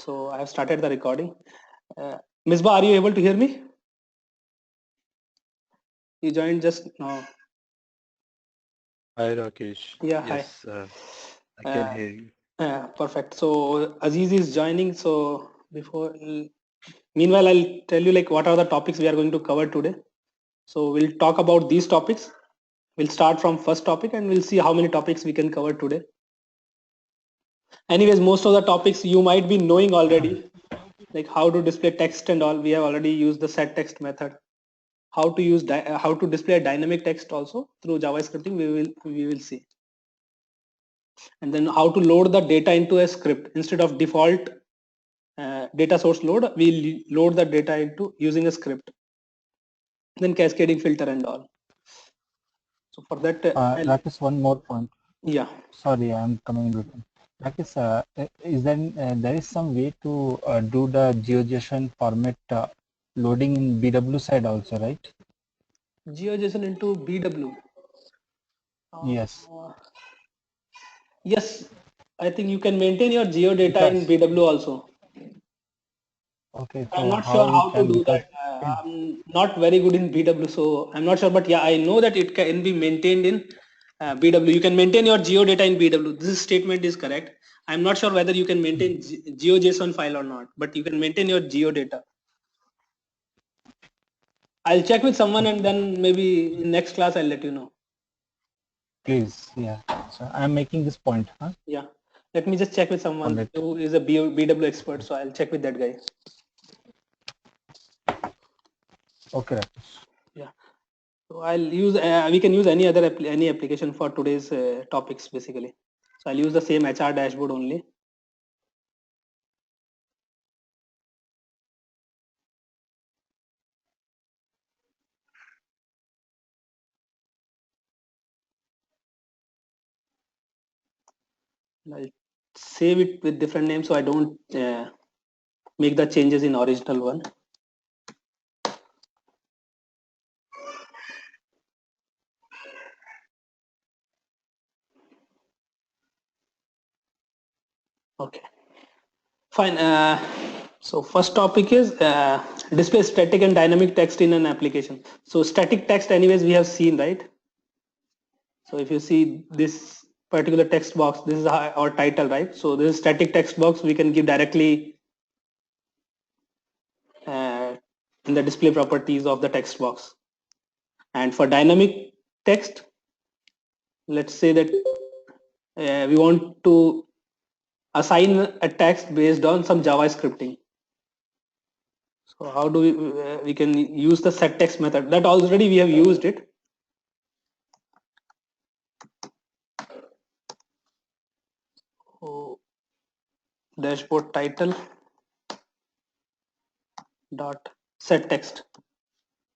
So I have started the recording. Misbah, are you able to hear me? You joined just now. Hi Rakesh. Yeah, hi. Yes, I can Uh, hear you. Perfect. So Aziz is joining. So meanwhile, I'll tell you like what are the topics we are going to cover today. So we'll talk about these topics. We'll start from first topic and we'll see how many topics we can cover today. Anyways, most of the topics you might be knowing already, like how to display text and all. We have already used the set text method. How to use how to display a dynamic text also through JavaScripting we will see. And then how to load the data into a script instead of default data source load. We'll load the data into using a script. Then cascading filter and all. So for that, Rakesh, one more point. yeah. Sorry, I'm coming with. Rakesh, is there is some way to do the GeoJSON format loading in BW side also, right? GeoJSON into BW. Yes, Yes, I think you can maintain your geo data in because BW also. okay, I'm so not sure how we how to can do because that. I'm not very good in BW, so I'm not sure. But yeah, I know that it can be maintained in BW. You can maintain your geo data in BW. This statement is correct. I'm not sure whether you can maintain GeoJSON file or not, but you can maintain your geo data. I'll check with someone and then maybe in next class I'll let you know. please, yeah. So I'm making this point, huh? Yeah, let me just check with On someone it. who is a BW expert. So I'll check with that guy. Okay, Rakesh. Yeah. So I'll use, we can use any other any application for today's topics basically. So I'll use the same HR dashboard only. I'll save it with different names so I don't make the changes in original one. Okay, fine. So first topic is display static and dynamic text in an application. So static text anyways we have seen, right? So if you see this particular text box, this is our title, right? So this is static text box we can give directly in the display properties of the text box. And for dynamic text, let's say that we want to assign a text based on some JavaScripting. So how do we can use the set text method that already we have used it. So dashboard title dot set text,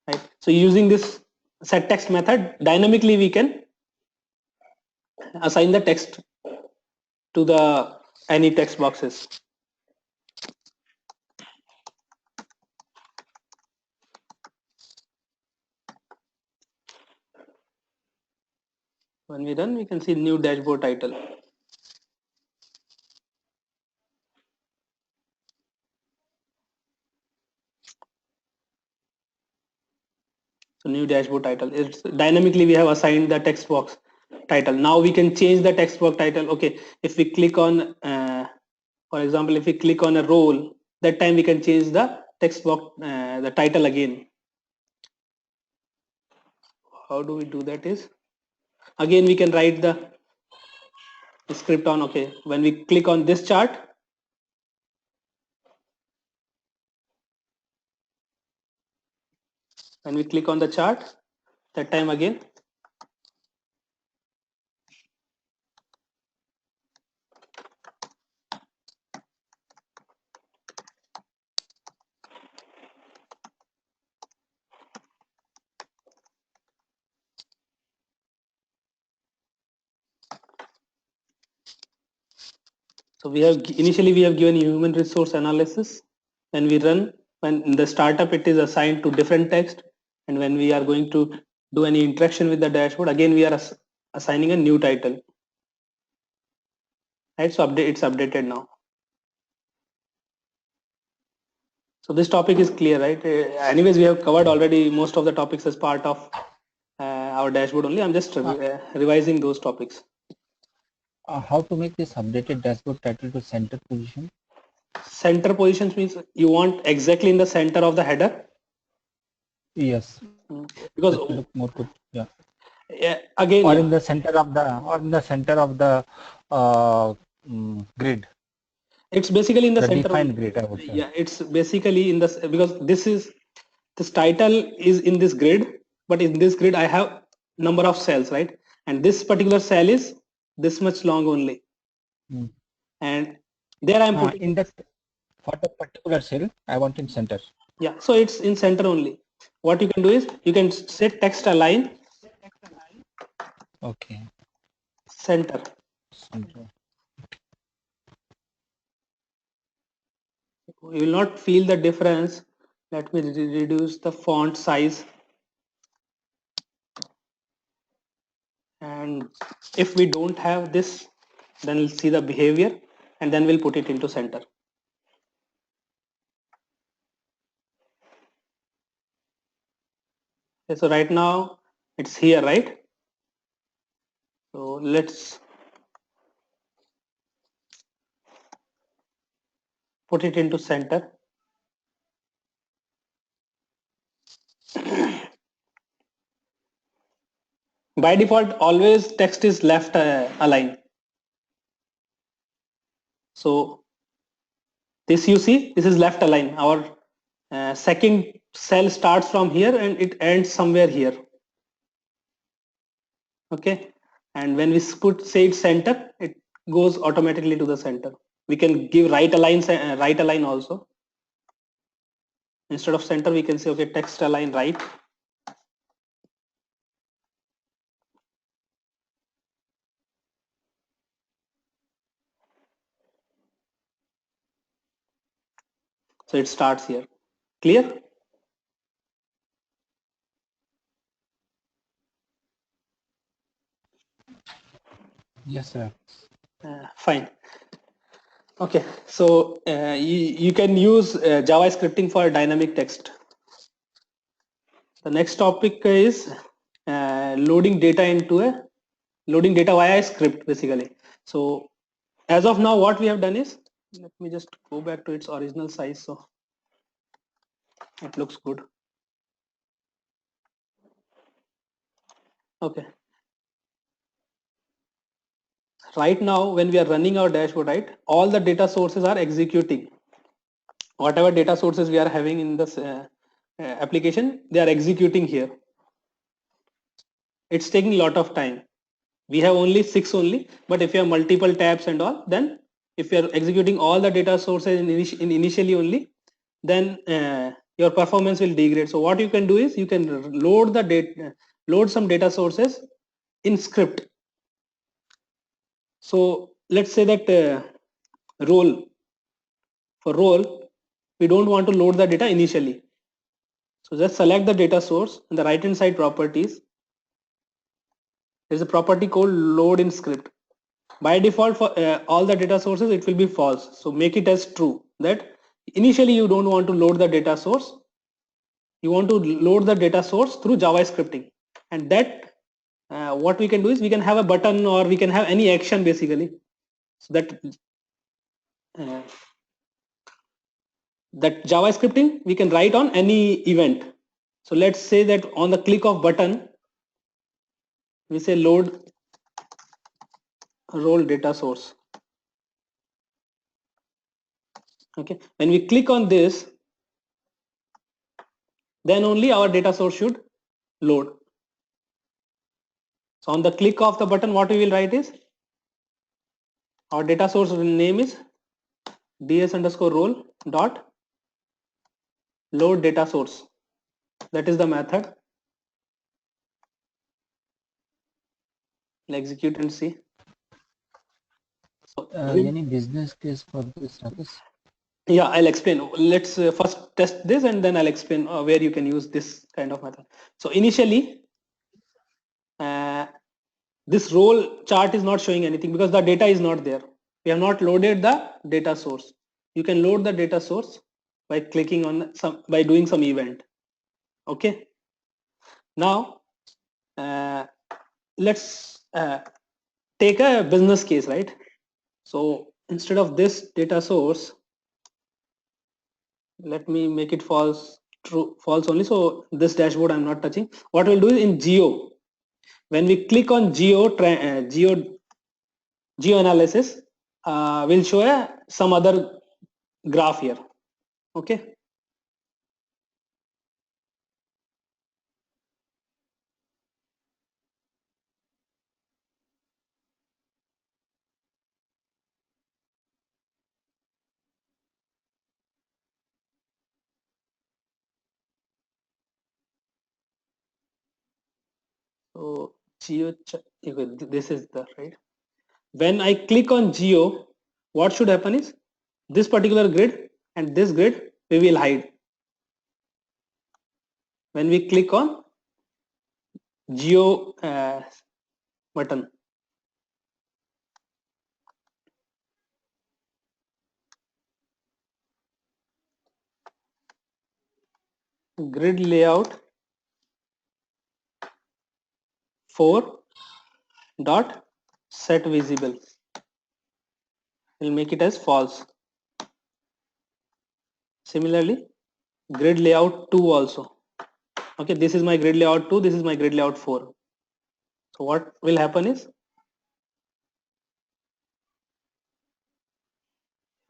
right? So using this set text method, dynamically we can assign the text to the any text boxes. When we run, we can see new dashboard title. So new dashboard title. It's dynamically we have assigned the text box title. Now we can change the text box title. Okay, if we click on, for example, if we click on a role, that time we can change the text box, the title again. How do we do that? Is again we can write the script on. Okay, when we click on this chart, when we click on the chart, that time again. So we have initially we have given human resource analysis. When we run, when in the startup it is assigned to different text, and when we are going to do any interaction with the dashboard, again we are assigning a new title. Right, so it's updated now. So this topic is clear, right? Anyways, we have covered already most of the topics as part of our dashboard only. I'm just revising those topics. How to make this updated dashboard title to center position? Center positions means you want exactly in the center of the header. Yes. Because That will look more good. Yeah. Again, Or yeah. in the center of the grid. It's basically in the center. Defined grid, I would say. Yeah, it's basically in this, because this title is in this grid, but in this grid I have number of cells, right? And this particular cell is this much long only. And there I'm putting in that for the particular cell, I want in center. Yeah, so it's in center only. What you can do is you can set text align Okay. center. You will not feel the difference. Let me reduce the font size. And if we don't have this, then we'll see the behavior and then we'll put it into center. Okay, so right now it's here, right? So let's put it into center. By default, always text is left aligned. So this you see, this is left align. Our second cell starts from here and it ends somewhere here. Okay, and when we put say it center, it goes automatically to the center. We can give right align also. Instead of center, we can say okay, text align right. So it starts here. Clear? Yes, sir. Fine. Okay, so you can use JavaScripting for dynamic text. The next topic is loading data via a script, basically. So as of now, what we have done is, let me just go back to its original size so it looks good. Okay. Right now, when we are running our dashboard, right, all the data sources are executing. Whatever data sources we are having in this application, they are executing here. It's taking a lot of time. We have only 6 only, but if you have multiple tabs and all, then if you are executing all the data sources initially only, then your performance will degrade. So what you can do is you can load the data, load some data sources in script. So let's say that role, for role, we don't want to load the data initially. So just select the data source in the right hand side properties. There's a property called load in script. By default, for all the data sources, it will be false. So make it as true, that initially you don't want to load the data source. You want to load the data source through JavaScripting. And that what we can do is we can have a button or we can have any action basically. So that JavaScripting we can write on any event. So let's say that on the click of button, we say load role data source. Okay, when we click on this, then only our data source should load. So on the click of the button, what we will write is our data source name is ds_role dot load data source. That is the method. We'll execute and see. So, Any business case for this, Rakesh? Yeah, I'll explain. Let's first test this and then I'll explain where you can use this kind of method. So initially, this role chart is not showing anything because the data is not there. We have not loaded the data source. You can load the data source. by clicking on by doing some event. Okay. Now let's take a business case, right? So instead of this data source, let me make it false only. So this dashboard I'm not touching. What we'll do is in geo, when we click on geo analysis, we'll show some other graph here. Okay. So this is the right. When I click on geo, what should happen is this particular grid and this grid we will hide. When we click on geo button, grid layout 4 dot set visible, we'll make it as false. Similarly, grid layout 2 also. Okay, this is my grid layout 2, this is my grid layout 4. So what will happen is,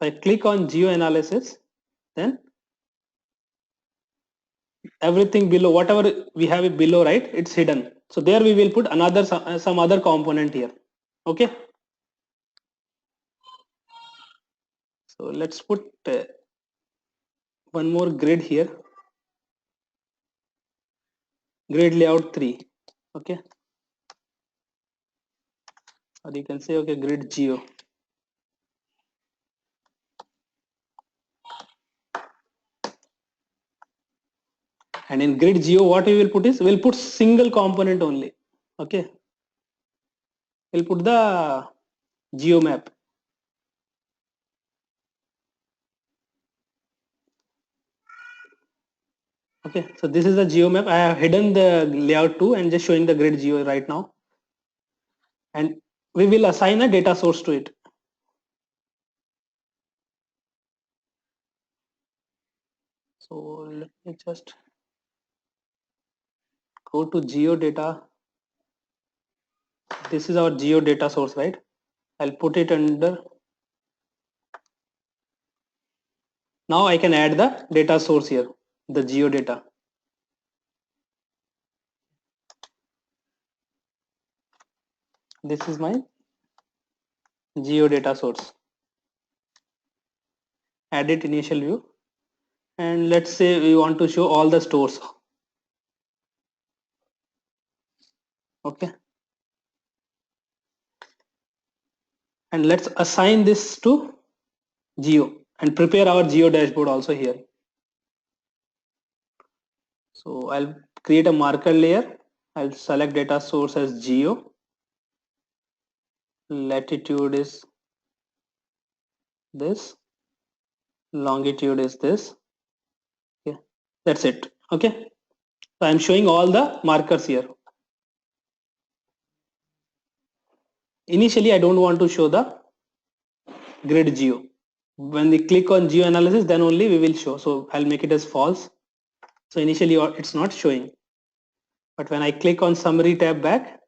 if I click on geo analysis, then everything below, whatever we have it below, right, it's hidden. So there we will put another some other component here. Okay. So let's put one more grid here, grid layout 3. Okay, or you can say, okay, grid geo. And in grid geo, what we will put is, we'll put single component only. Okay, we'll put the geo map. Okay, so this is the geo map. I have hidden the layout 2 and just showing the grid geo right now, and we will assign a data source to it. So let me just go to geo data. This is our geo data source, right? I'll put it under. Now I can add the data source here, the geo data. This is my geo data source. Edit initial view, and let's say we want to show all the stores. Okay, and let's assign this to geo and prepare our geo dashboard also here. So I'll create a marker layer. I'll select data source as geo. Latitude is this, longitude is this. Okay, that's it. Okay, so I'm showing all the markers here. Initially I don't want to show the grid geo. When we click on geo analysis, then only we will show. So I'll make it as false. So initially it's not showing, but when I click on summary tab back,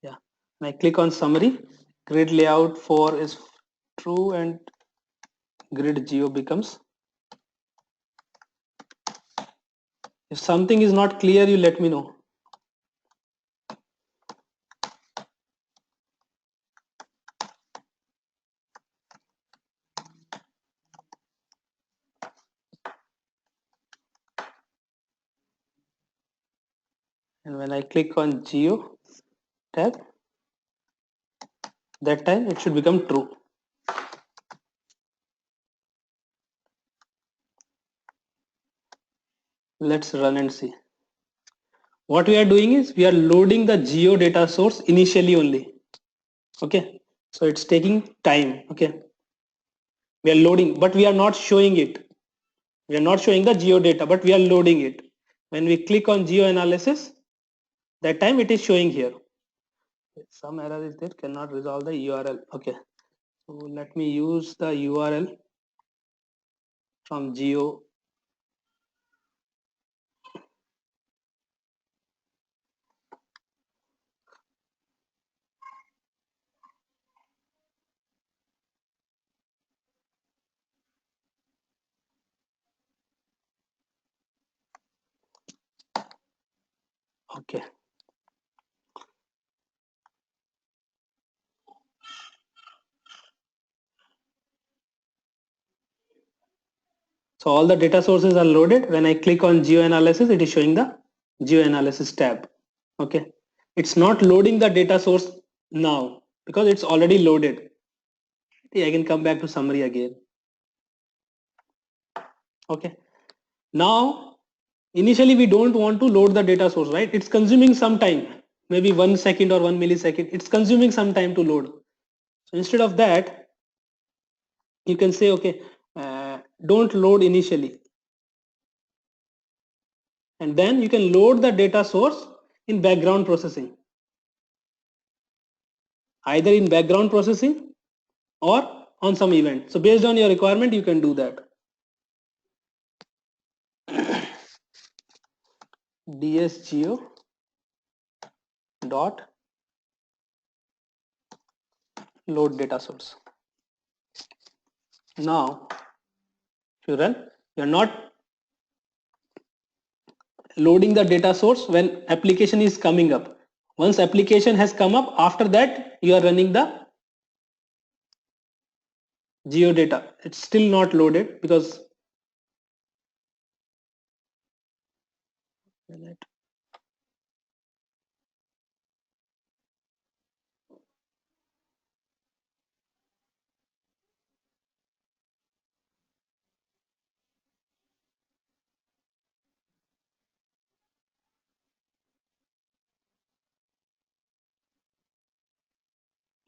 yeah, when I click on summary, grid layout 4 is true and grid geo becomes. If something is not clear, you let me know. And when I click on geo tab, that time it should become true. Let's run and see. What we are doing is, we are loading the geo data source initially only. Okay, so it's taking time. Okay, we are loading, but we are not showing it. We are not showing the geo data, but we are loading it. When we click on geo analysis, that time it is showing here. Some error is there, cannot resolve the URL. Okay, so let me use the URL from geo. Okay, so all the data sources are loaded. When I click on geo analysis, it is showing the geo analysis tab. Okay, it's not loading the data source now because it's already loaded. I can come back to summary again. Okay, now initially we don't want to load the data source, right? It's consuming some time, maybe 1 second or 1 millisecond. It's consuming some time to load. So instead of that, you can say, okay, don't load initially, and then you can load the data source in background processing, either in background processing or on some event. So based on your requirement, you can do that. dsgeo dot load data source. Now if you run, you're not loading the data source when application is coming up. Once application has come up, after that you are running the geo data. It's still not loaded because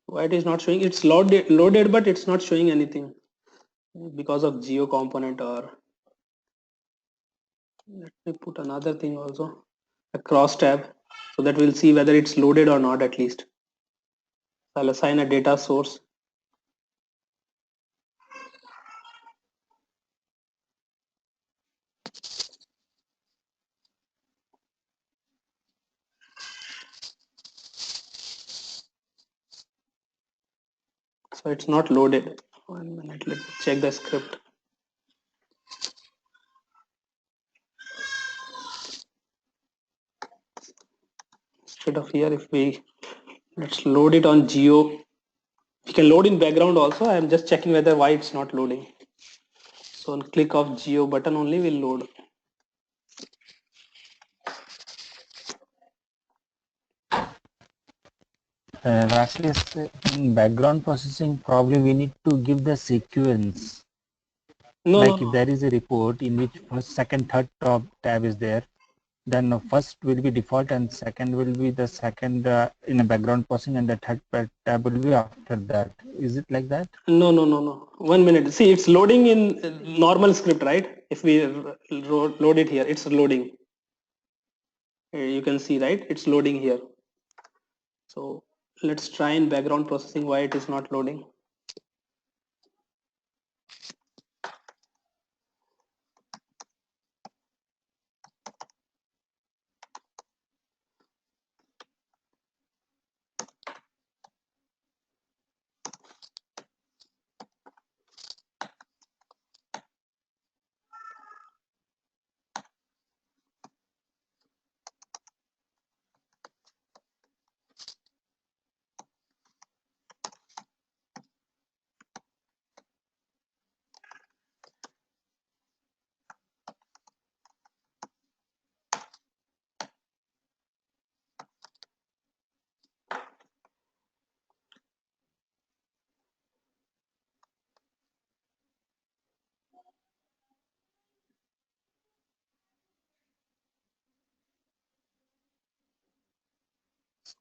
why it is not showing. It's loaded, but it's not showing anything because of geo component. Or let me put another thing also, a cross tab, so that we'll see whether it's loaded or not. At least I'll assign a data source. So it's not loaded. 1 minute, let me check the script. Instead of here, if we let's load it on geo, we can load in background also. I'm just checking whether why it's not loading. So on click of geo button only will load. Rakesh, in background processing, probably we need to give the sequence. No, Like no, if there is a report in which first, second, third tab is there, then first will be default and second will be the second in a background processing, and the third tab will be after that. Is it like that? no, no, no, no. 1 minute. See, it's loading in normal script, right? If we load it here, it's loading. You can see, right? It's loading here. So let's try in background processing why it is not loading.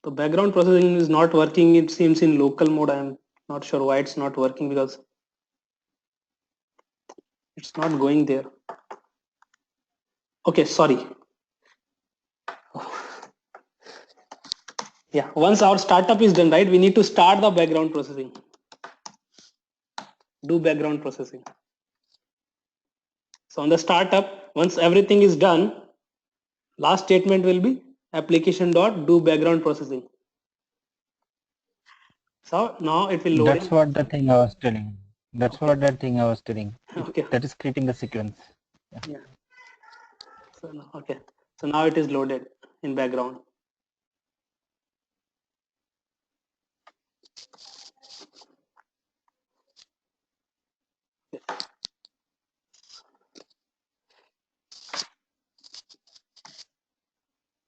The background processing is not working. It seems in local mode. I'm not sure why it's not working, because it's not going there. Okay, sorry. Yeah, once our startup is done, right, we need to start the background processing. Do background processing. So on the startup, once everything is done, last statement will be application dot do background processing. So now it will load. That's what the thing I was telling. That's what that thing I was telling. Okay. That is creating a sequence. Yeah. So okay. So now it is loaded in background.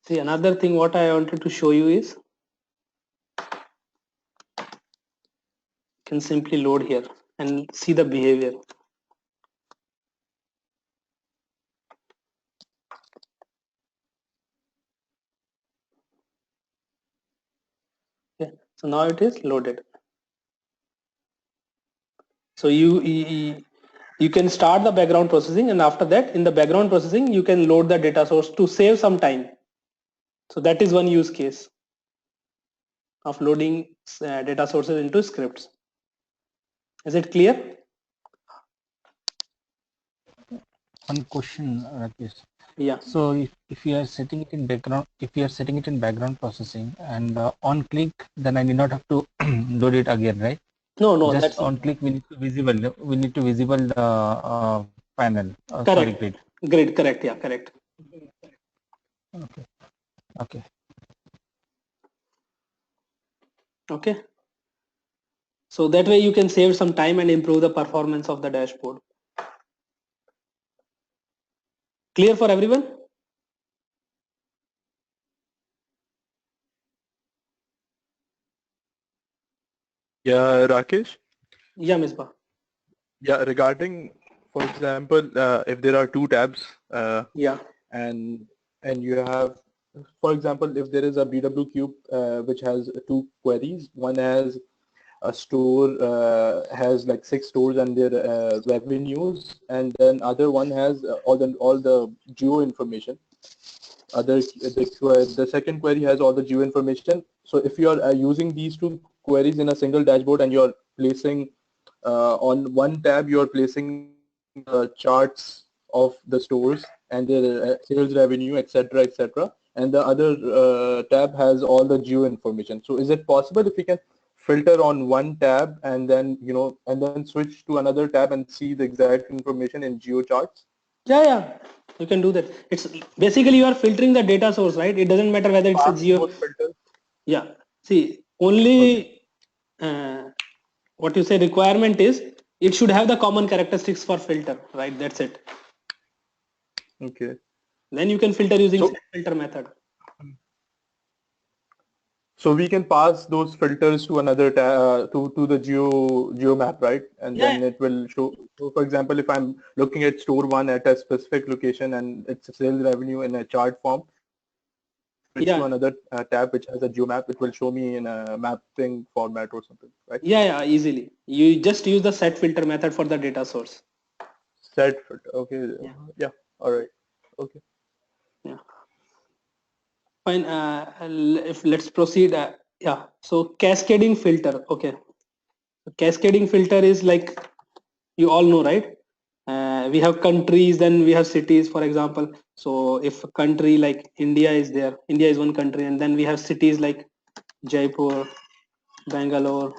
See, another thing what I wanted to show you is, you can simply load here and see the behavior. Okay. So now it is loaded. So you can start the background processing, and after that in the background processing you can load the data source to save some time. So that is one use case of loading data sources into scripts. Is it clear? One question, Rakesh. Yeah. So if you are setting it in background, if you are setting it in background processing and on click, then I need not have to load it again, right? No, Just that's on click we need to visible. We need to visible the panel. Sorry, correct. grid. Grid, correct. Yeah, correct. Okay. Okay. Okay. So that way you can save some time and improve the performance of the dashboard. Clear for everyone? Yeah, Rakesh. Yeah, Misbah. Yeah, regarding, for example, if there are two tabs, Yeah. and you have, for example, if there is a BW cube which has two queries, one has a store has like 6 stores and their revenues, and then other one has all the geo information. The second query has all the geo information. So if you are using these two queries in a single dashboard, and you're placing on one tab, you're placing the charts of the stores and their sales revenue, etc., etc., and the other tab has all the geo information. So is it possible if we can filter on one tab and then and then switch to another tab and see the exact information in geo charts? Yeah. You can do that. It's basically you are filtering the data source, right? It doesn't matter whether it's a Pass geo. those filters. Yeah. See, Okay. only what you say requirement is it should have the common characteristics for filter, right? That's it. Okay. Then you can filter using So set filter method. So we can pass those filters to another to the geo map, right? And Yeah. then it will show. So for example, if I'm looking at store one at a specific location and it's a sales revenue in a chart form, switch to Yeah. another tab which has a geo map, it will show me in a mapping format or something, right? Yeah. Easily. You just use the set filter method for the data source. Set filter. Okay. Yeah. Yeah. All right. Okay. Yeah. Fine. If let's proceed. Yeah. So cascading filter. Okay. Cascading filter is like you all know, right? We have countries, then we have cities, for example. So if a country like India is there, India is one country, and then we have cities like Jaipur, Bangalore,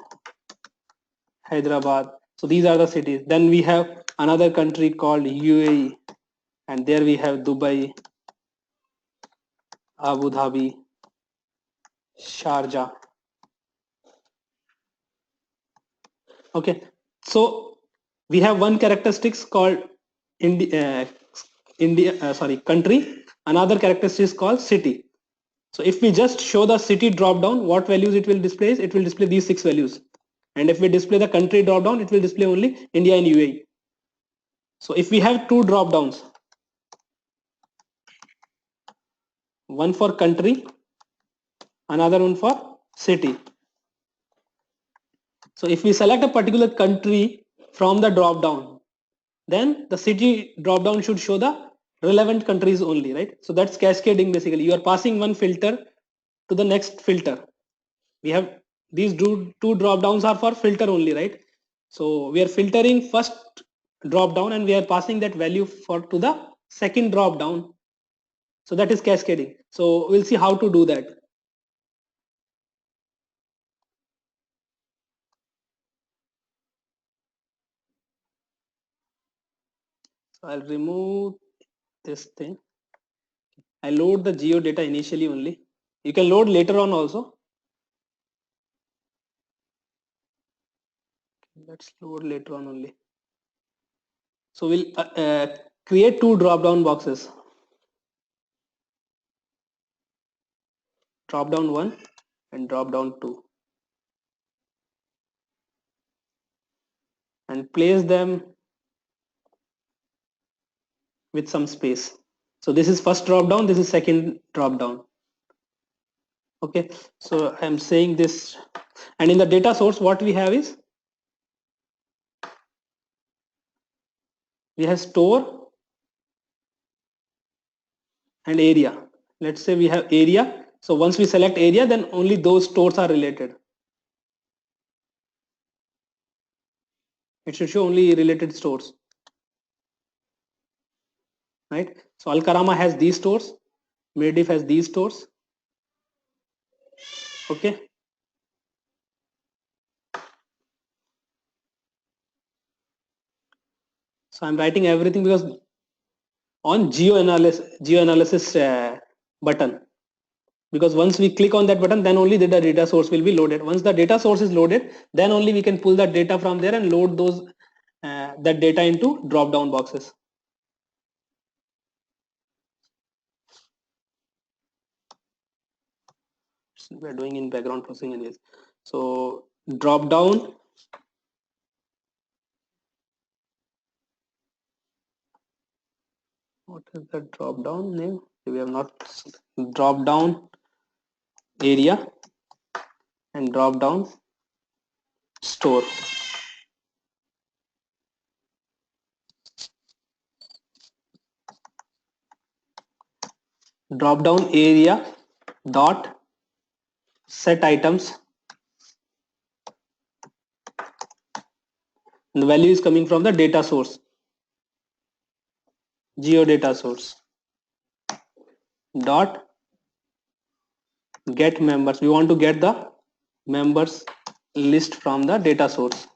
Hyderabad. So these are the cities. Then we have another country called UAE, and there we have Dubai, Abu Dhabi, Sharjah. Okay, so we have one characteristics called country. Another characteristic is called city. So if we just show the city drop down, what values it will display? It will display these 6 values. And if we display the country drop down, it will display only India and UAE. So if we have two drop downs, one for country another one for city. So if we select a particular country from the drop down, then the city drop down should show the relevant countries only, right? So that's cascading. Basically you are passing one filter to the next filter. We have these two drop downs are for filter only, right? So we are filtering first drop down and we are passing that value for to the second drop down. So that is cascading. So we'll see how to do that. So I'll remove this thing. I load the geo data initially only. You can load later on also. Let's load later on only. So we'll create two drop down boxes. Drop down 1 and drop down 2. And place them with some space. So this is first drop down, this is second drop down. Okay, so I'm saying this, and in the data source what we have is we have store and area. Let's say we have area. So once we select area, then only those stores are related. It should show only related stores, right? So Alkarama has these stores, Medif has these stores. Okay. So I'm writing everything because on geo analysis button, because once we click on that button, then only the data source will be loaded. Once the data source is loaded, then only we can pull that data from there and load those that data into drop down boxes. We're doing in background processing anyways. So drop down, what is the drop down name? We have not. Drop down area and drop down store. Drop down area dot set items. The value is coming from the data source, geo data source. Dot get members. We want to get the members list from the data source.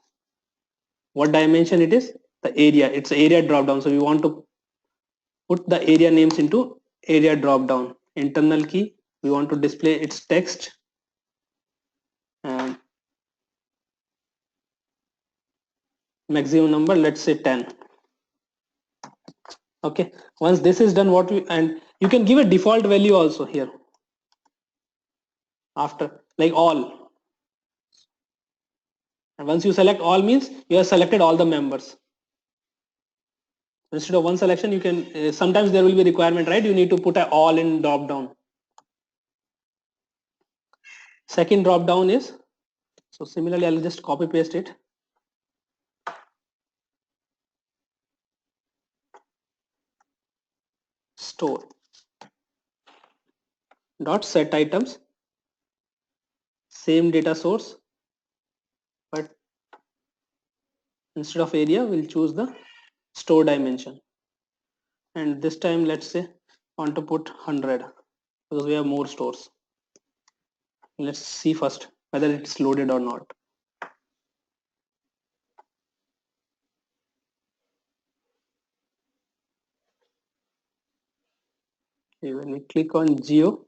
What dimension it is? The area. It's area drop down. So we want to put the area names into area drop down. Internal key. We want to display its text and maximum number. Let's say 10. Okay. Once this is done, what we, and you can give a default value also here. After, like all. And once you select all means you have selected all the members. Instead of one selection, you can sometimes there will be requirement, right? You need to put a all in drop down. Second drop down is, so similarly I'll just copy paste it. Store dot set items, same data source, but instead of area we'll choose the store dimension, and this time let's say want to put 100 because we have more stores. Let's see first whether it's loaded or not. Okay, when we click on geo,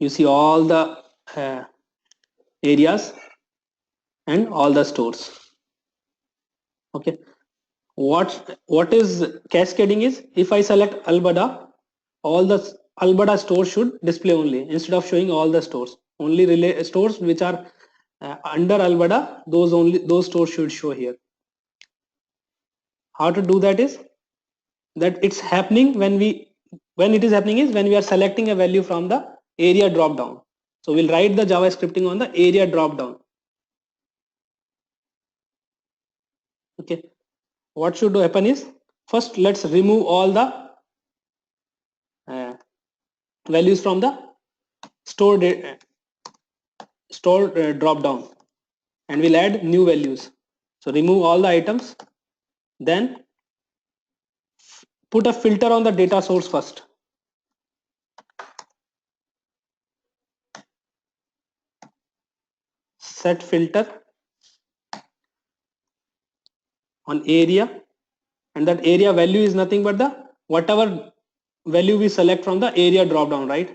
you see all the areas and all the stores. Okay, what is cascading is, if I select Albada, all the Albada stores should display only instead of showing all the stores. Only stores which are under Albada, those stores should show here. How to do that is that it's happening when it is happening is when we are selecting a value from the area drop down. So we'll write the Java scripting on the area drop down. Okay. What should happen is, first let's remove all the values from the stored drop down, and we'll add new values. So remove all the items, then put a filter on the data source first. Set filter on area, and that area value is nothing but the whatever value we select from the area drop down, right?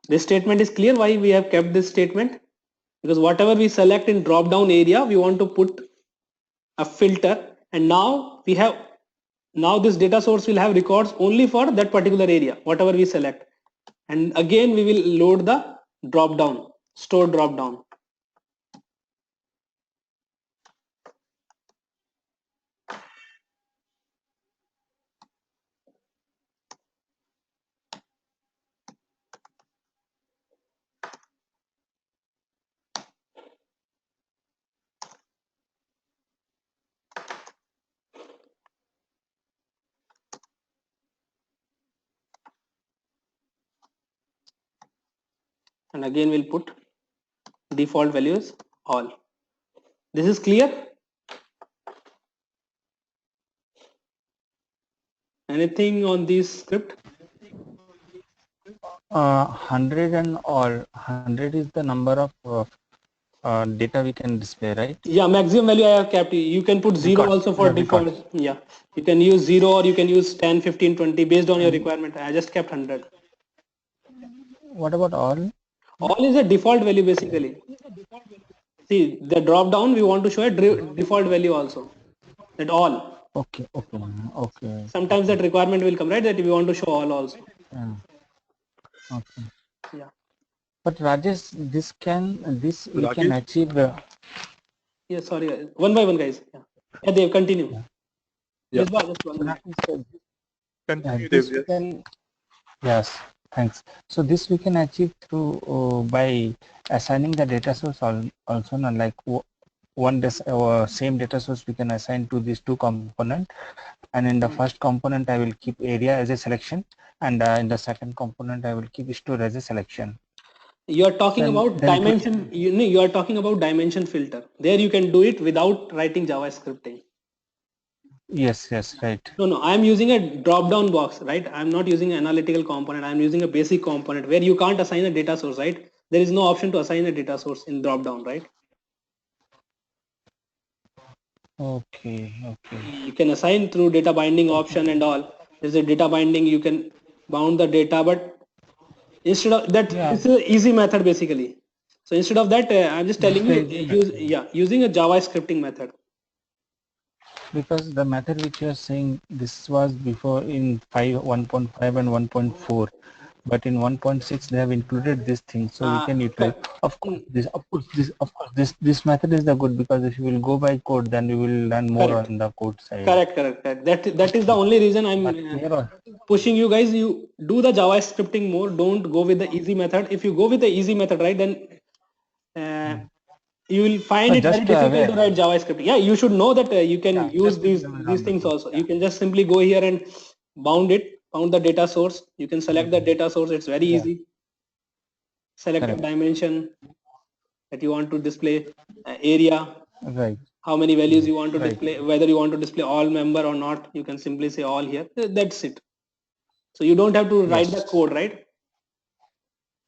This statement is clear. Why we have kept this statement? Because whatever we select in drop down area, we want to put a filter, and now this data source will have records only for that particular area, whatever we select. And again we will load the drop down, store drop down. And again we'll put default values all. This is clear? Anything on this script? 100 and all. 100 is the number of data we can display, right? Yeah, maximum value I have kept. You can put 0 Records. also for Yeah, default. records. Yeah, you can use 0 or you can use 10, 15, 20 based on your requirement. I just kept 100. What about all? All is a default value basically. See, the drop down we want to show a default value also. That all. Okay, okay, okay. Sometimes that requirement will come, right? That we want to show all also. Yeah. Okay. Yeah. But Rajesh, we can Rakesh? achieve. Yeah, sorry. One by one, guys. Yeah. Yeah, Dev, continue. Yeah. Yeah. Just one minute. Continue, This Dev, we yes. can. Yes, thanks. So this we can achieve through by assigning the data source also, not like same data source we can assign to these two component, and in the first component I will keep area as a selection, and in the second component I will keep store as a selection. You are talking about Then it will, dimension. You are talking about dimension filter. There you can do it without writing JavaScripting. yes, right. No, I am using a drop-down box, right? I am not using an analytical component. I am using a basic component where you can't assign a data source, right? There is no option to assign a data source in drop-down, right? Okay. You can assign through data binding option and all. There's a data binding, you can bound the data, but instead of that, Yeah, this is an easy method basically. So instead of that, I'm just telling this you, is the easy method. using a JavaScripting method. Because the method which you are saying, this was before in 1.5 and 1.4, but in 1.6 they have included this thing, so we can utilize. Of course, this method is the good, because if you will go by code, then we will learn more Correct. on the code side. Correct. That is the only reason I'm pushing you guys. You do the JavaScripting more. Don't go with the easy method. If you go with the easy method, right, then you will find it very difficult to write JavaScript. Yeah, you should know that you can use these things also. You can just simply go here and bound the data source. You can select the data source. It's very easy. Select a dimension that you want to display, area, Right. how many values you want to display, whether you want to display all member or not. You can simply say all here. That's it. So you don't have to write the code, right?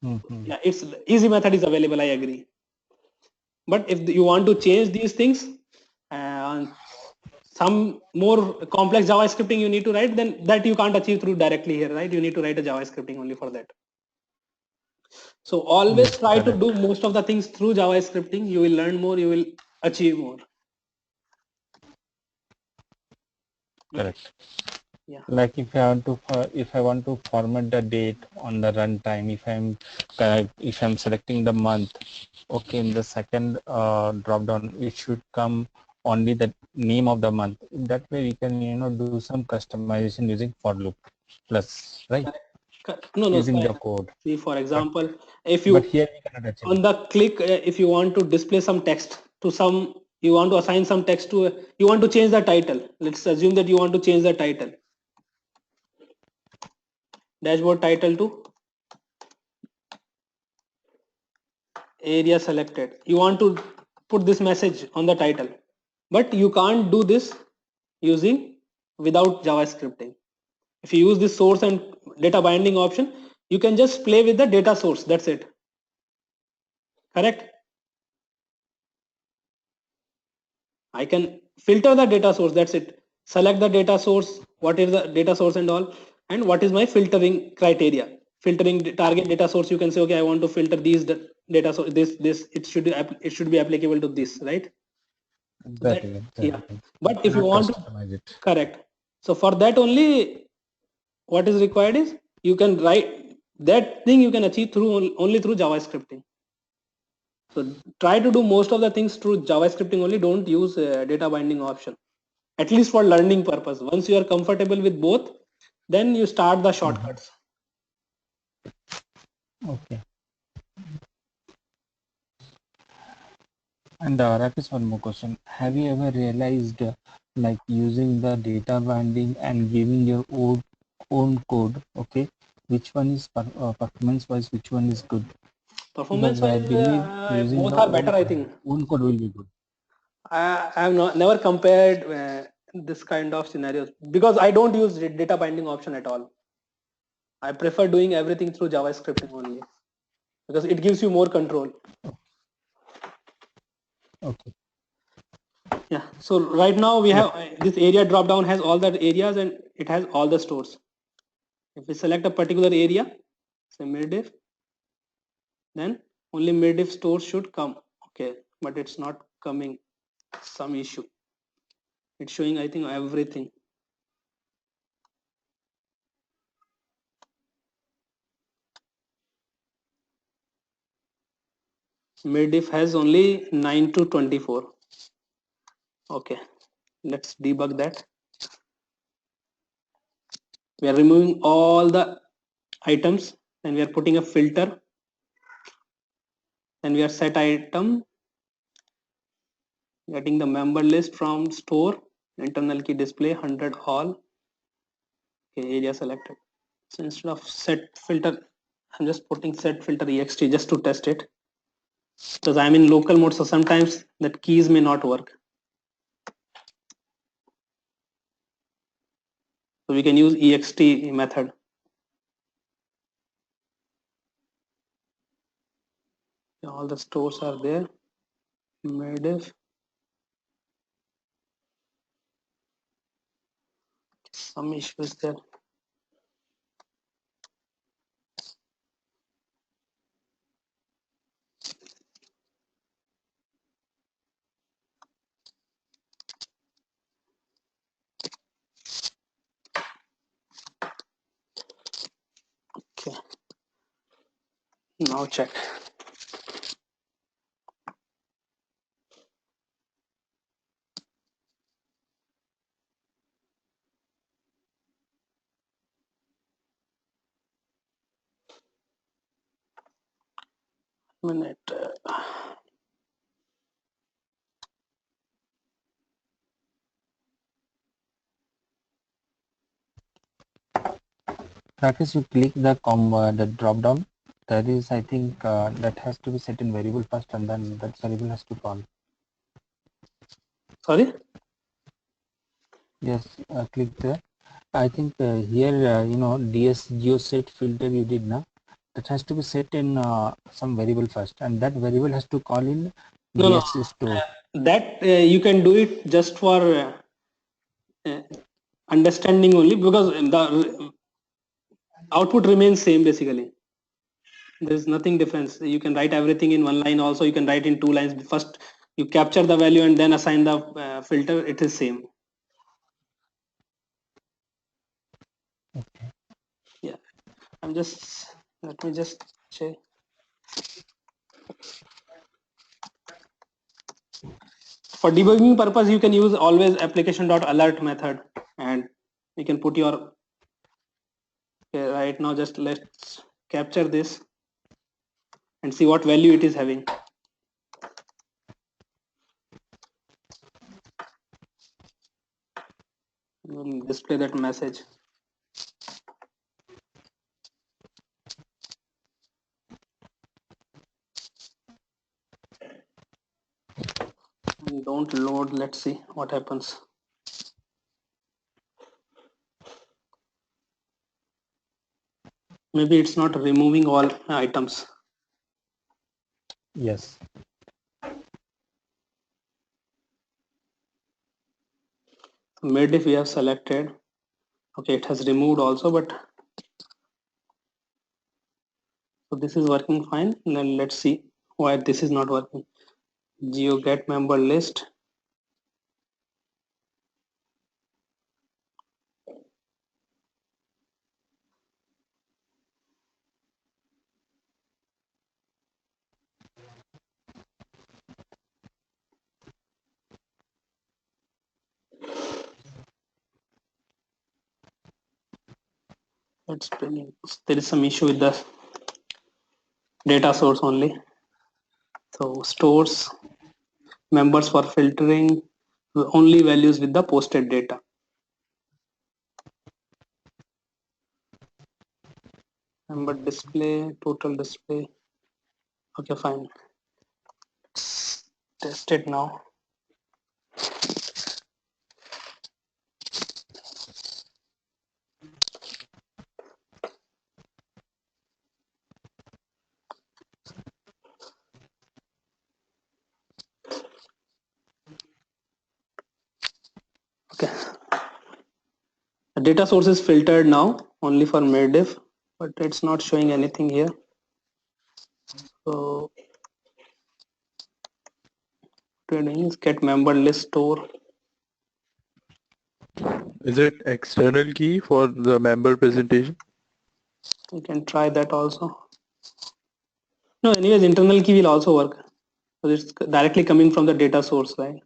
Yeah, it's easy method is available. I agree. But if you want to change these things, some more complex JavaScripting you need to write, then that you can't achieve through directly here, right? You need to write a JavaScripting only for that. So always try to do most of the things through JavaScripting. You will learn more, you will achieve more. Correct. Yeah. Like if I want to format the date on the runtime, if I'm selecting the month, okay, in the second drop down, it should come only the name of the month. That way we can do some customization using for loop plus, right? No, no. Using the code. See, for But example, if but you here we cannot achieve on it. the click, if you want to display some text to some, you want to assign some text to, you want to change the title. Let's assume that you want to change the title. Dashboard title to area selected. You want to put this message on the title, but you can't do this using without JavaScripting. If you use this source and data binding option, you can just play with the data source. That's it. Correct? I can filter the data source. That's it. Select the data source. What is the data source and all, and what is my filtering criteria? Filtering the target data source. You can say, okay, I want to filter these data source. This it should be applicable to this, right? So that, Exactly, yeah. exactly. We But if you cannot want to, customize it. correct. So for that only, what is required is you can write that thing, you can achieve through only through JavaScripting. So try to do most of the things through JavaScripting only. Don't use data binding option, at least for learning purpose. Once you are comfortable with both, then you start the shortcuts. Okay. And Rakesh, one more question. Have you ever realized like using the data binding and giving your own code, okay, which one is performance wise, which one is good? Performance Because I wise, believe using both the are better, I think. own code will be good. I have not never compared this kind of scenarios because I don't use data binding option at all. I prefer doing everything through JavaScripting only because it gives you more control. Okay. Yeah. So right now we Yeah. have this area drop down has all the areas and it has all the stores. If we select a particular area, say middiff, then only middiff stores should come. Okay, but it's not coming. Some issue. It's showing, I think, everything. Middiff has only 9 to 24. Okay, let's debug that. We are removing all the items and we are putting a filter and we are set item, getting the member list from store, internal key display 100 all. Okay, area selected. So instead of set filter, I'm just putting set filter ext just to test it because I'm in local mode, so sometimes that keys may not work. So we can use ext method. All the stores are there. Midif. Some issues there. Okay. Now check. Minute. Rakesh, you click the drop down. That is, I think, that has to be set in variable first, and then that variable has to call. Sorry. Yes, click there. I think here, DS geo set filter you did now. That has to be set in some variable first, and that variable has to call in No, no. DS store. That you can do it just for uh, understanding only because the output remains same basically. There's nothing difference. You can write everything in one line. Also, you can write in two lines. First, you capture the value and then assign the filter. It is same. Let me just check. For debugging purpose, you can use always application.alert method, and you can put your, okay, right now just let's capture this and see what value it is having. We'll display that message. And don't load, let's see what happens. Maybe it's not removing all items. Yes. Mid if we have selected, okay, it has removed also, but so this is working fine. Then let's see why this is not working. Geo get member list. Let's bring, there is some issue with the data source only. So stores members for filtering only values with the posted data. Member display, total display. Okay, fine. Let's test it now. Okay. The data source is filtered now only for MIRDIF, but it's not showing anything here. So what we're doing is get member list store. Is it external key for the member presentation? You can try that also. No, anyways, internal key will also work. So it's directly coming from the data source, right?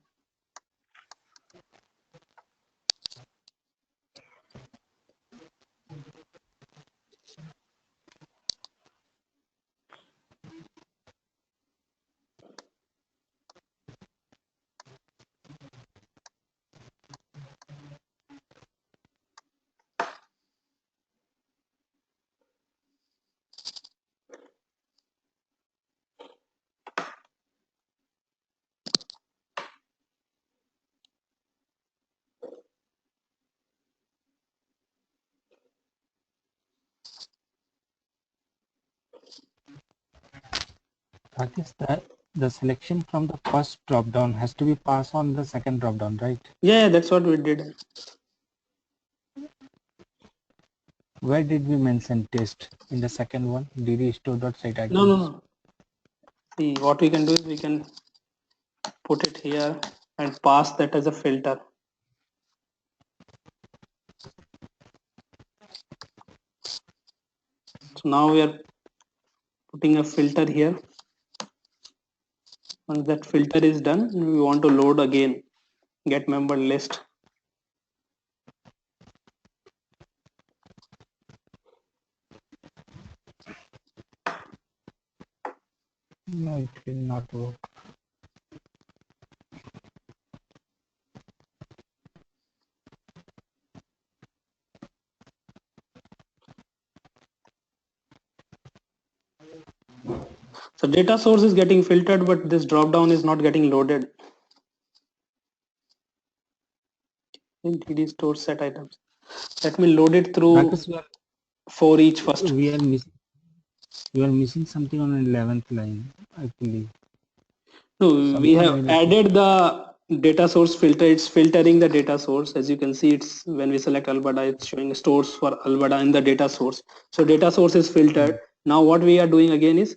That is the selection from the first drop down has to be passed on the second drop down, right? Yeah, that's what we did. Where did we mention test in the second one? DD store.site items. No. See, what we can do is we can put it here and pass that as a filter. So now we are putting a filter here. Once that filter is done, we want to load again, get member list. No, it will not work. So data source is getting filtered, but this drop down is not getting loaded. In DD store set items. Let me load it through for each first. We are missing something on the 11th line, I believe. No, we have added the data source filter. It's filtering the data source. As you can see, it's when we select Albada, it's showing stores for Albada in the data source. So data source is filtered. Now what we are doing again is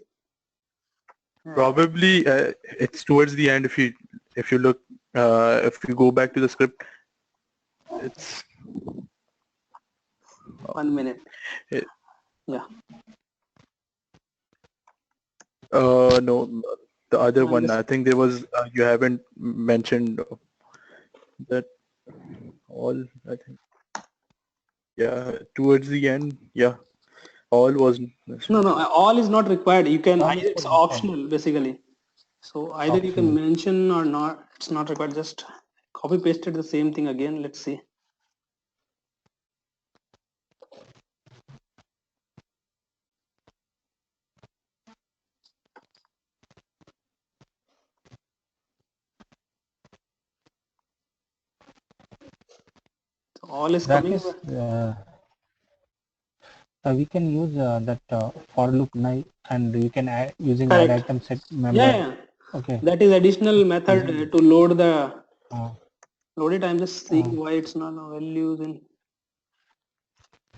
Probably it's towards the end. If you look, if you go back to the script, it's 1 minute. Yeah. No, the other one. I think there was you haven't mentioned that all. I think yeah, towards the end, yeah, all was No, no, all is not required. You can, All is for it's default. optional basically. So either you can Optional. mention or not, it's not required. Just copy pasted the same thing again. Let's see. So all is That coming. is, we can use that for loop now, and we can add using add Correct. item set Yeah, member. yeah. Okay. That is additional method Using to load the uh, load it. I'm just uh, seeing why it's not values in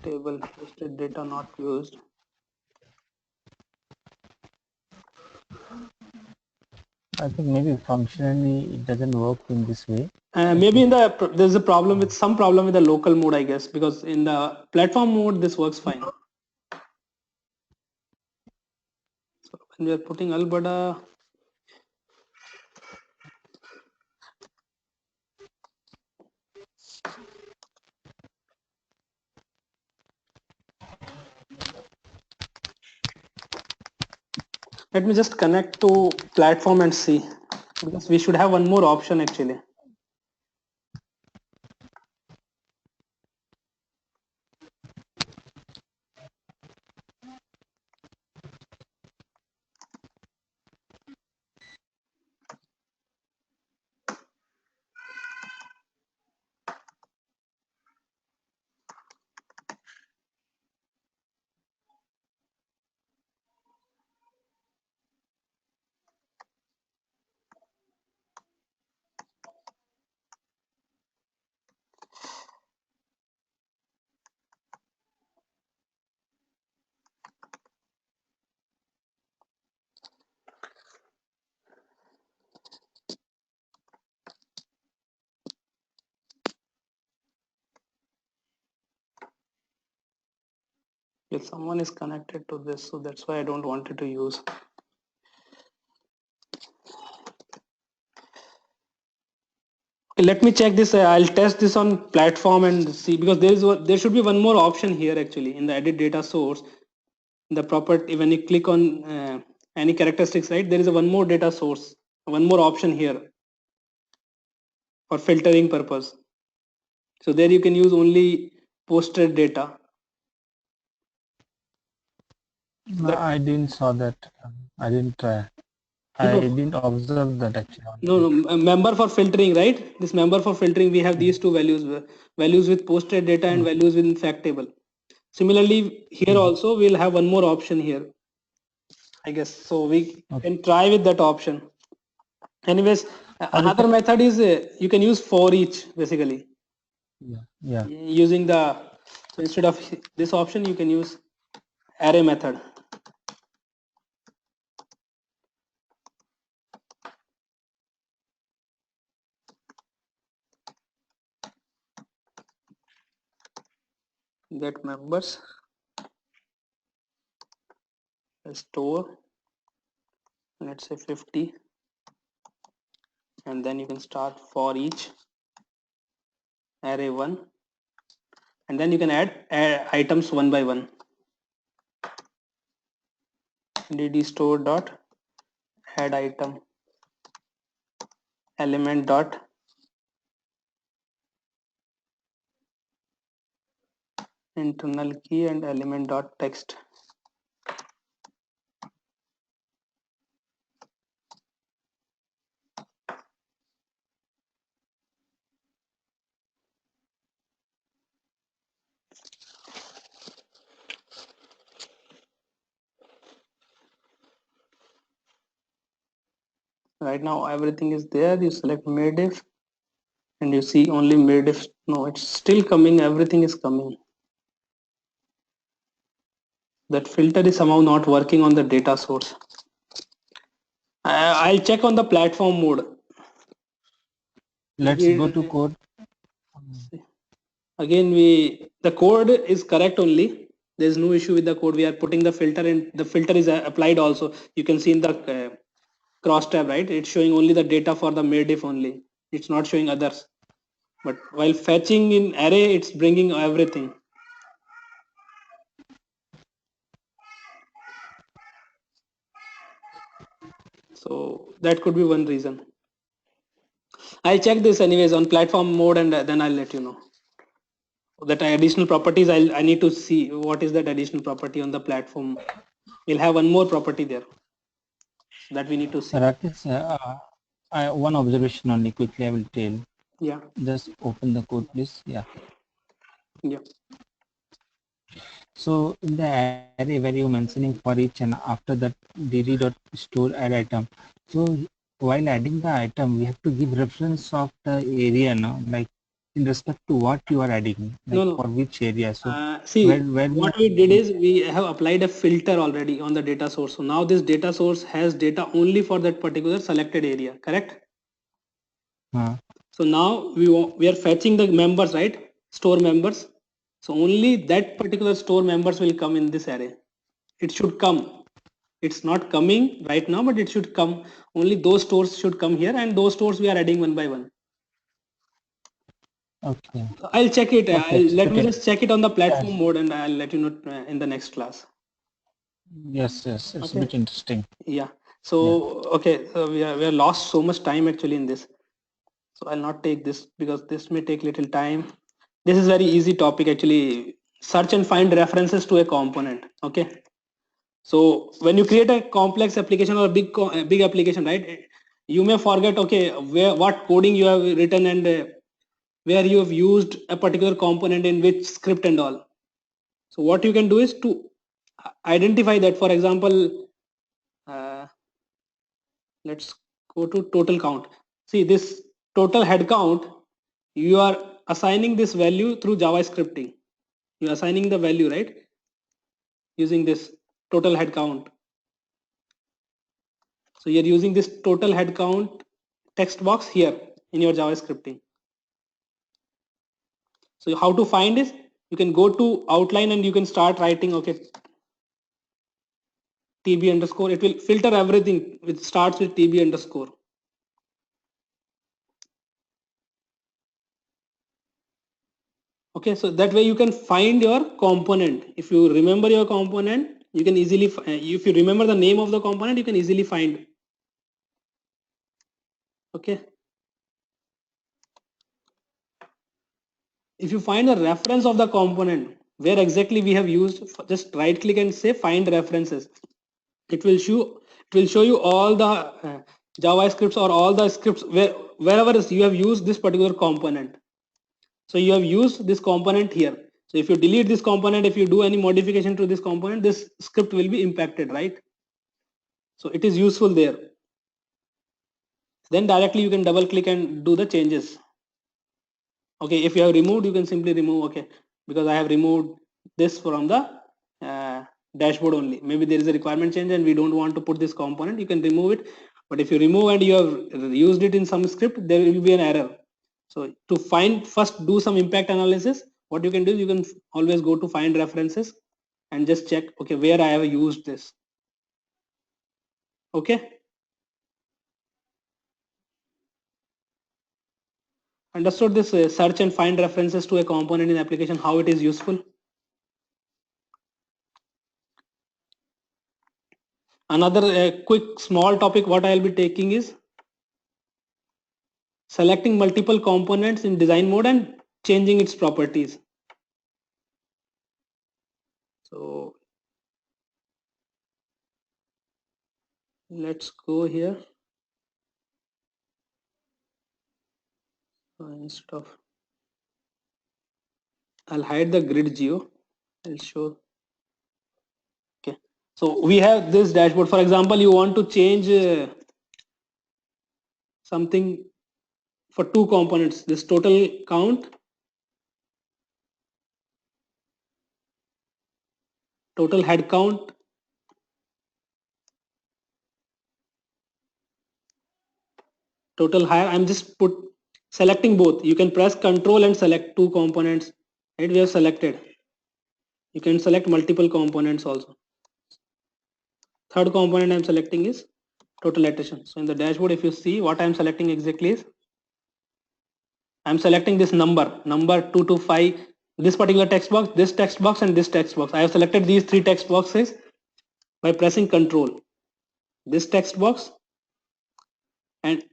table posted data not used. I think maybe functionally it doesn't work in this way. Maybe in the there's a problem with some problem with the local mode, I guess, because in the platform mode this works fine. So when we are putting Albada, let me just connect to platform and see, because we should have one more option actually. If someone is connected to this, so that's why I don't want it to use. Okay, let me check this. I'll test this on platform and see, because there should be one more option here actually in the edit data source. The property, when you click on any characteristics, right, there is a one more data source, one more option here for filtering purpose. So there you can use only posted data. no, That I didn't saw that. I didn't try. I no, didn't observe that actually. no, a member for filtering, right? This member for filtering, we have these two values, values with posted data and values in fact table. Similarly, here also we'll have one more option here, I guess. So we Okay. can try with that option. Anyways, Or we another can, method is you can use for each basically. yeah. Using the, so instead of this option you can use array method. Get members, store, let's say 50, and then you can start for each array 1, and then you can add items one by one. dd store dot add item element dot internal key and element dot text. Right now everything is there. You select made if and you see only made if. No, it's still coming. Everything is coming. That filter is somehow not working on the data source. I'll check on the platform mode. Let's Maybe go to code. again the code is correct only. There's no issue with the code. We are putting the filter in. The filter is applied also. You can see in the cross tab, right? It's showing only the data for the mid-if only. It's not showing others. But while fetching in array, it's bringing everything. So that could be one reason. I'll check this anyways on platform mode, and then I'll let you know. That additional properties, I need to see what is that additional property on the platform. We'll have one more property there that we need to see. Rakesh, one observation only quickly I will tell. Yeah. Just open the code, please. Yeah. Yeah. So in the array where you mentioning for each and after that dd.store add item. So while adding the item, we have to give reference of the area, no? Like in respect to what you are adding, like No. for which area. So see, where what we did is we have applied a filter already on the data source. So now this data source has data only for that particular selected area, correct? So now we are fetching the members, right? Store members. So only that particular store members will come in this array. It should come. It's not coming right now, but it should come. Only those stores should come here, and those stores we are adding one by one. Okay. I'll check it. Let me Okay. just check it on the platform mode, and I'll let you know in the next class. Yes, it's Okay. a bit interesting. Yeah. So okay, we are lost so much time actually in this. So I'll not take this because this may take little time. This is very easy topic actually. Search and find references to a component. Okay. So when you create a complex application or a big application, right? You may forget, okay, what coding you have written, and where you have used a particular component in which script and all. So what you can do is to identify that. For example, let's go to total count. See this total head count, you are assigning this value through JavaScripting. You're assigning the value, right? Using this total head count. So you're using this total head count text box here in your JavaScripting. So how to find this? You can go to outline and you can start writing, okay, TB underscore. It will filter everything which starts with TB underscore. Okay, so that way you can find your component. If you remember your component, you can easily, if you remember the name of the component, you can easily find. Okay. If you find a reference of the component where exactly we have used, just right click and say find references. It will show you all the JavaScripts or all the scripts wherever you have used this particular component. So you have used this component here. So if you delete this component, if you do any modification to this component, this script will be impacted, right? So it is useful there. Then directly you can double click and do the changes. Okay, if you have removed, you can simply remove. Okay, because I have removed this from the dashboard only. Maybe there is a requirement change and we don't want to put this component, you can remove it. But if you remove and you have used it in some script, there will be an error. So to find, first do some impact analysis. What you can do is you can always go to find references and just check, okay, where I have used this. Okay. Understood this search and find references to a component in application, how it is useful? Another quick small topic what I will be taking is selecting multiple components in design mode and changing its properties. So let's go here. Instead of, I'll hide the grid geo. I'll show. Okay. So we have this dashboard. For example, you want to change something for two components. This total count, total head count, total hire. I'm just selecting both. You can press control and select two components. Right, we have selected. You can select multiple components also. Third component I'm selecting is total attrition. So in the dashboard, if you see what I'm selecting exactly is, I'm selecting this number 225, this particular text box, this text box, and this text box. I have selected these three text boxes by pressing Control. This text box, and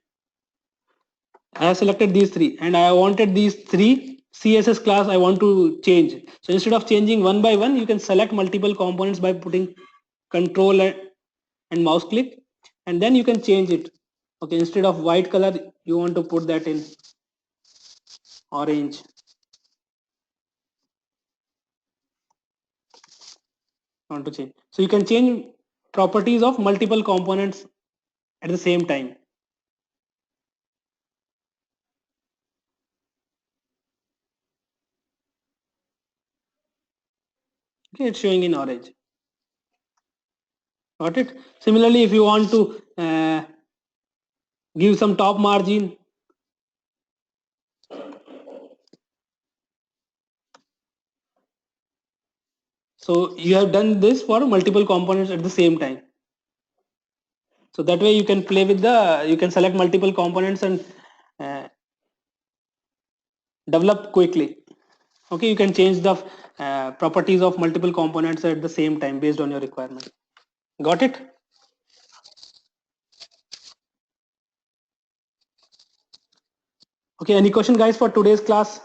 I have selected these three, and I wanted these three CSS class I want to change. So instead of changing one by one, you can select multiple components by putting Control and mouse click, and then you can change it. Okay, instead of white color, you want to put that in orange. Want to change. So you can change properties of multiple components at the same time. Okay, it's showing in orange. Got it? Similarly, if you want to give some top margin, so you have done this for multiple components at the same time. So that way you can play with you can select multiple components and develop quickly. Okay, you can change the properties of multiple components at the same time based on your requirement. Got it? Okay, any question guys for today's class?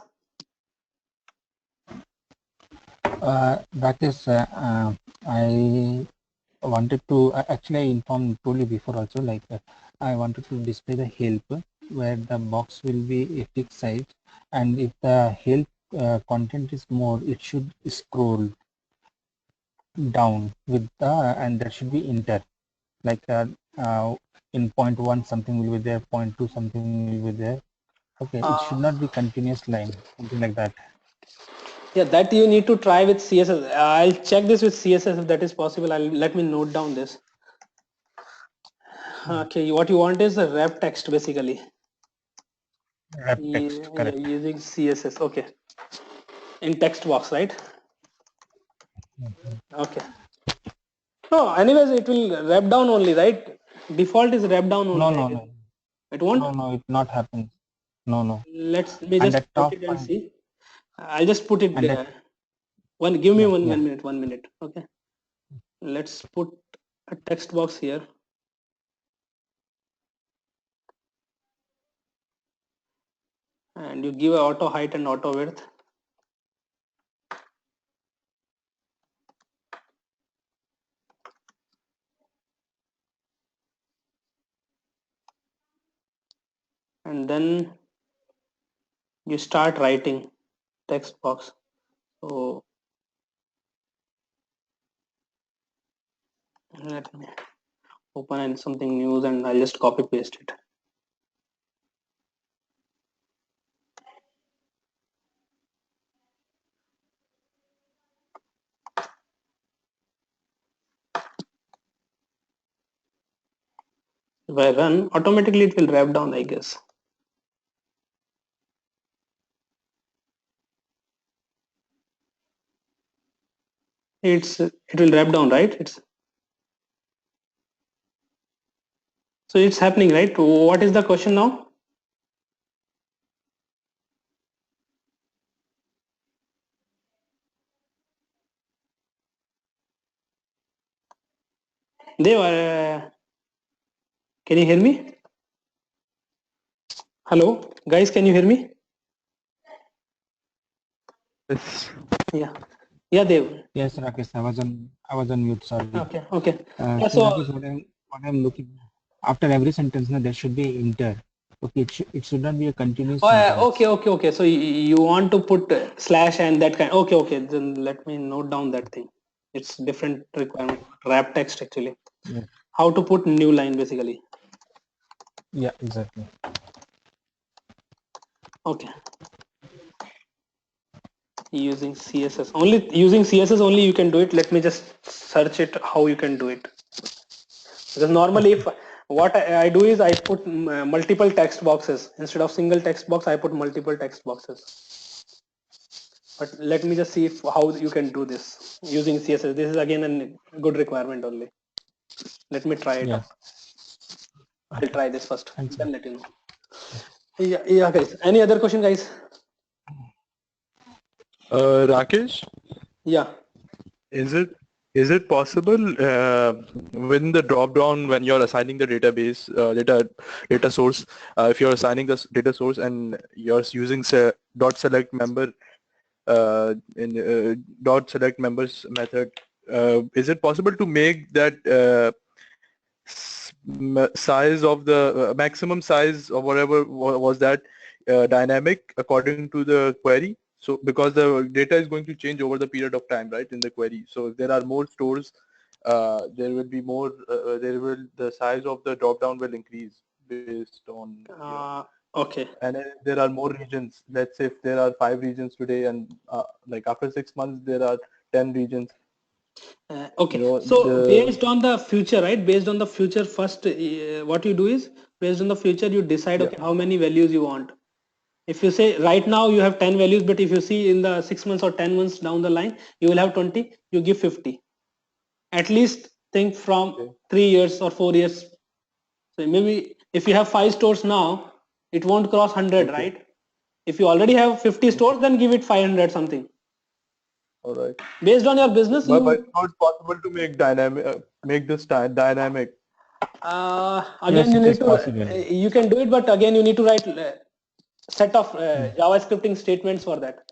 That is, I wanted to actually I told you before also, like I wanted to display the help where the box will be a fixed size, and if the help content is more, it should scroll down with the, and there should be enter, like in point 1 something will be there, point 2 something will be there. Okay, it should not be continuous line, something like that. Yeah, that you need to try with CSS. I'll check this with CSS if that is possible. Let me note down this. Okay, what you want is a wrap text basically. Wrap text, correct. Using CSS. Okay, in text box, right? Okay. No, anyways, it will wrap down only, right? Default is wrap down only. No. It won't. No, it not happens. No. Let me And just the put top it and one, see. I'll just put it and there. Give me yeah, one yeah. minute. 1 minute. Okay. Let's put a text box here. And you give a auto height and auto width. And then you start writing text box. So let me open in something new and I'll just copy paste it. If I run, automatically it will wrap down, I guess. It will wrap down, right? So it's happening, right? What is the question now? Dev, can you hear me? Hello, guys, can you hear me? Yes. Yeah, Dev. Yes, Rakesh, I was on mute, sorry. Okay. Yeah, So Rakesh, what I'm looking, after every sentence, now there should be enter. Okay, it should not be a continuous sentence. Okay. So you want to put slash and that kind. Okay. Then let me note down that thing. It's different requirement. Wrap text actually. Yeah. How to put new line basically. Yeah, exactly. Okay. Using CSS only you can do it. Let me just search it how you can do it. Because normally if what I do is I put multiple text boxes instead of single text box. I put multiple text boxes. But let me just see how you can do this using CSS. This is again a good requirement only. Let me try it Yeah. out. I'll try this first, Thanks. then let you know. Yeah, guys. Any other question, guys? Rakesh, Yeah. is it possible within the drop down when you're assigning the database data source, if you're assigning the data source and you're using dot select member in dot select members method, is it possible to make that size of the maximum size or whatever was that dynamic according to the query? So because the data is going to change over the period of time, right, in the query. So if there are more stores, there will be more, the size of the drop down will increase based on, Okay. and there are more regions. Let's say if there are 5 regions today and like after 6 months, there are 10 regions. Okay, You know, so based on the future, right? Based on the future, first, what you do is based on the future, you decide okay how many values you want. If you say right now you have 10 values, but if you see in the 6 months or 10 months down the line, you will have 20. You give 50. At least think from 3 years or 4 years. So maybe if you have 5 stores now, it won't cross 100, right? If you already have 50 stores, then give it 500 something. All right. Based on your business, But it's not possible to make dynamic, make this dynamic. Again, Yes, you it need is to, possible. you can do it, but again, you need to write set of JavaScripting statements for that.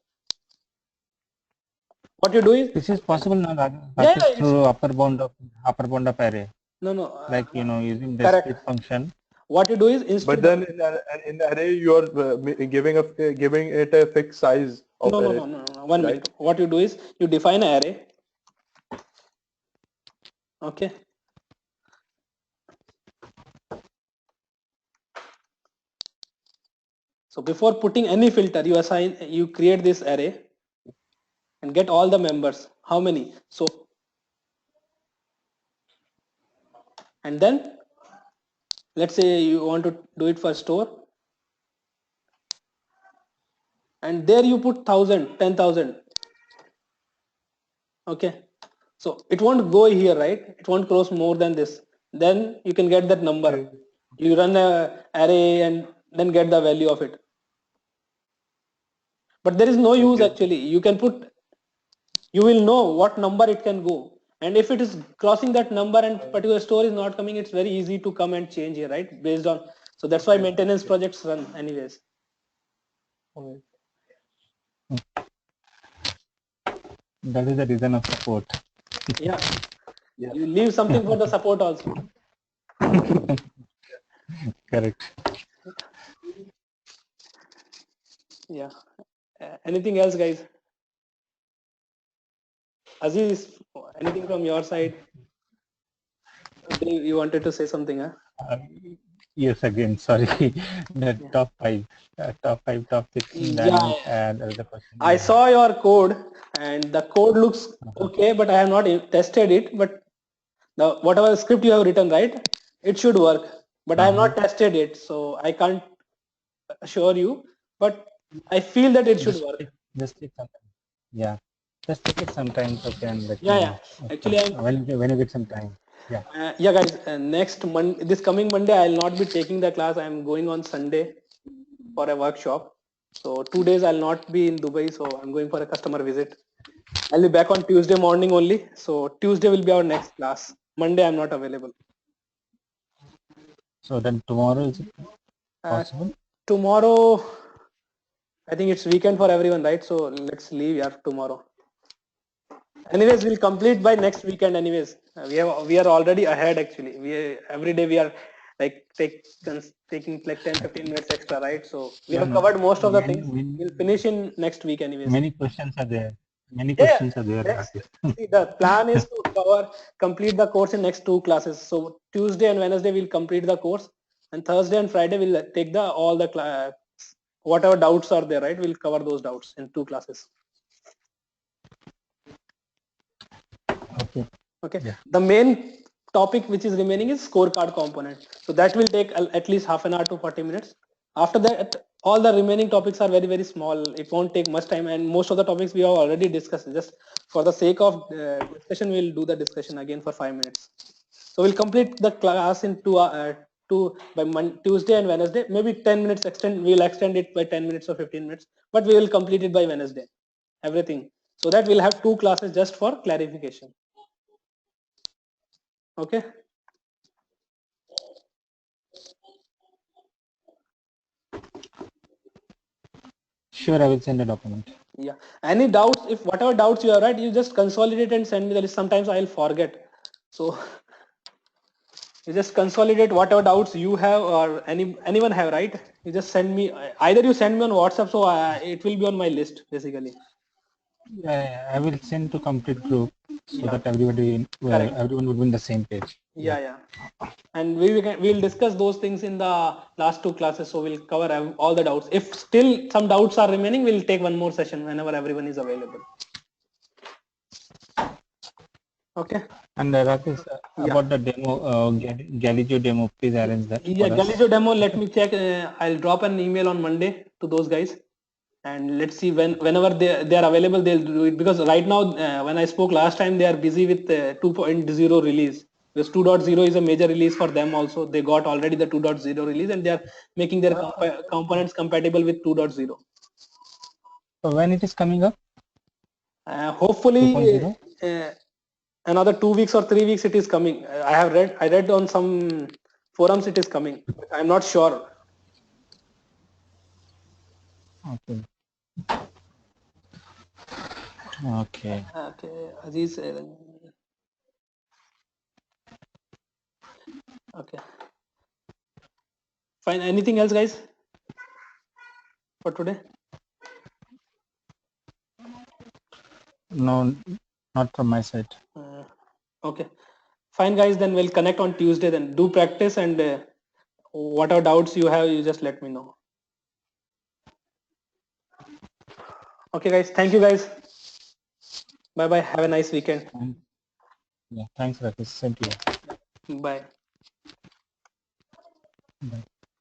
What you do is, This is possible now, yeah, Rakesh, through upper bound of array, no, like using the correct. split function. What you do is But instead. then in the array, you are giving it a fixed size of array. No. 1 minute. What you do is you define an array. Okay. So before putting any filter, you create this array and get all the members. How many? So, and then let's say you want to do it for store, and there you put 1,000, 10,000. Okay. So it won't go here, right? It won't cross more than this. Then you can get that number. You run a array and then get the value of it. But there is no use actually. You can put, you will know what number it can go. And if it is crossing that number and particular store is not coming, it's very easy to come and change here, right? Based on, so that's why maintenance projects run anyways. That is the reason of support. Yeah. You leave something for the support also. Correct. Yeah. Anything else, guys? Aziz, anything from your side? You wanted to say something, huh? Uh, yes, again, sorry. The top five, top six, Yeah. then the question. I saw your code and the code looks okay, but I have not tested it. But the whatever script you have written, right, it should work. But I have not tested it, so I can't assure you. But I feel that it should work. Just take some time. Yeah, just take it sometimes. Okay, and let me Yeah, know. yeah. Actually, when you get some time. Yeah. Yeah, guys. Next Monday, this coming Monday, I'll not be taking the class. I'm going on Sunday for a workshop. So 2 days I'll not be in Dubai. So I'm going for a customer visit. I'll be back on Tuesday morning only. So Tuesday will be our next class. Monday I'm not available. So then tomorrow is it possible? Tomorrow, I think it's weekend for everyone, right? So let's leave tomorrow. Anyways, we'll complete by next weekend. Anyways, we are already ahead actually. Every day we are like taking like 10-15 minutes extra, right? So we have covered most of the things. We'll finish in next week anyways. Many questions are there. Many Yeah, questions are there. see, the plan is to complete the course in next 2 classes. So Tuesday and Wednesday we'll complete the course, and Thursday and Friday we'll take all the whatever doubts are there, right? We'll cover those doubts in 2 classes. Okay. Okay. Yeah. The main topic which is remaining is scorecard component. So that will take at least half an hour to 40 minutes. After that, all the remaining topics are very, very small. It won't take much time, and most of the topics we have already discussed. Just for the sake of discussion, we'll do the discussion again for 5 minutes. So we'll complete the class in Tuesday and Wednesday. Maybe 10 minutes extend. We'll extend it by 10 minutes or 15 minutes, but we will complete it by Wednesday. Everything, so that we'll have 2 classes just for clarification. Okay. Sure, I will send a document. Yeah. Any doubts? If whatever doubts you have, right, you just consolidate and send me the list. Sometimes I'll forget. So you just consolidate whatever doubts you have or anyone have, right? You just send me. Either you send me on WhatsApp, so it will be on my list basically. I will send to complete group so Yeah. that everybody, Correct. everyone will be on the same page. Yeah. And we'll discuss those things in the last 2 classes. So we'll cover all the doubts. If still some doubts are remaining, we'll take one more session whenever everyone is available. Okay. And Rakesh, about the demo, Galileo demo, please arrange that Yeah, for us. Galileo demo. Let me check. I'll drop an email on Monday to those guys, and let's see whenever they are available, they'll do it. Because right now, when I spoke last time, they are busy with 2.0 release. Because 2.0 is a major release for them also. They got already the 2.0 release, and they are making their components compatible with 2.0. So when it is coming up? Hopefully, 2.0? another 2 weeks or 3 weeks it is coming. I read on some forums it is coming. I'm not sure. Okay. Okay. Okay, Aziz. Okay. Fine. Anything else, guys, for today? No, not from my side. Okay. Fine, guys. Then we'll connect on Tuesday. Then do practice, and whatever doubts you have, you just let me know. Okay, guys. Thank you, guys. Bye bye. Have a nice weekend. Yeah, thanks, Rakesh. Same to you. Bye. Bye.